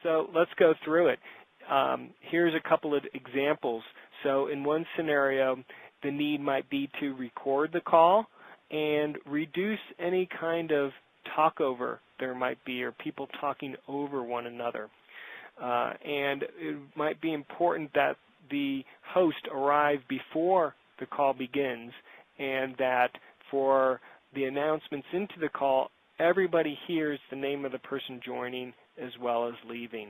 So let's go through it. Here's a couple of examples. So in one scenario, the need might be to record the call and reduce any kind of talkover there might be, or people talking over one another. And it might be important that the host arrive before the call begins, and that for the announcements into the call, everybody hears the name of the person joining as well as leaving.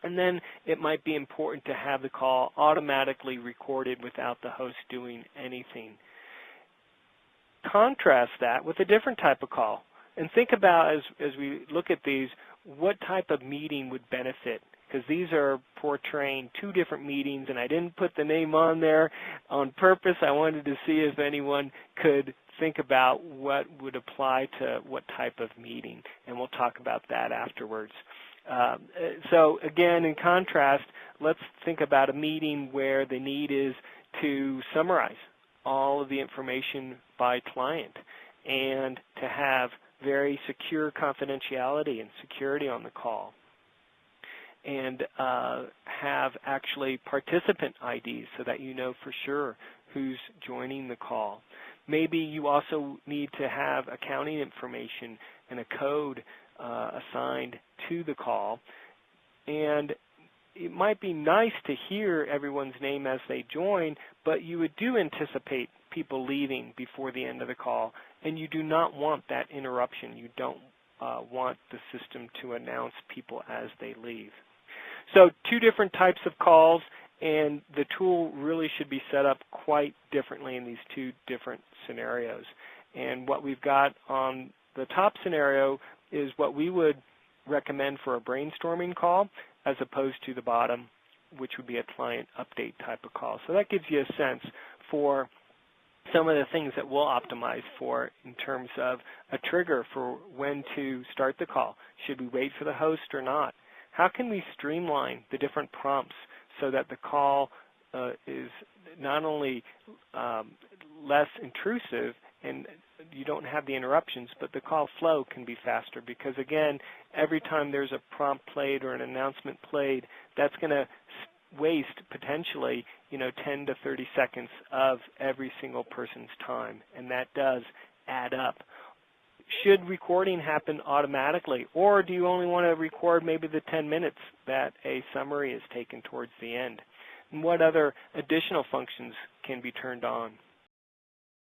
And then it might be important to have the call automatically recorded without the host doing anything. Contrast that with a different type of call, and think about, as we look at these, what type of meeting would benefit, because these are portraying two different meetings, and I didn't put the name on there on purpose. I wanted to see if anyone could think about what would apply to what type of meeting, and we'll talk about that afterwards. So again, in contrast, let's think about a meeting where the need is to summarize all of the information by client and to have very secure confidentiality and security on the call, and have actually participant IDs so that you know for sure who's joining the call. Maybe you also need to have accounting information and a code assigned to the call, and it might be nice to hear everyone's name as they join, but you do anticipate people leaving before the end of the call, and you do not want that interruption. You don't want the system to announce people as they leave. So two different types of calls, and the tool really should be set up quite differently in these two different scenarios. And what we've got on the top scenario is what we would recommend for a brainstorming call, as opposed to the bottom, which would be a client update type of call. So that gives you a sense for some of the things that we'll optimize for in terms of a trigger for when to start the call. Should we wait for the host or not? How can we streamline the different prompts so that the call is not only less intrusive and you don't have the interruptions, but the call flow can be faster, because again, every time there's a prompt played or an announcement played, that's going to waste potentially 10 to 30 seconds of every single person's time, and that does add up. Should recording happen automatically, or do you only want to record maybe the 10 minutes that a summary is taken towards the end? And what other additional functions can be turned on?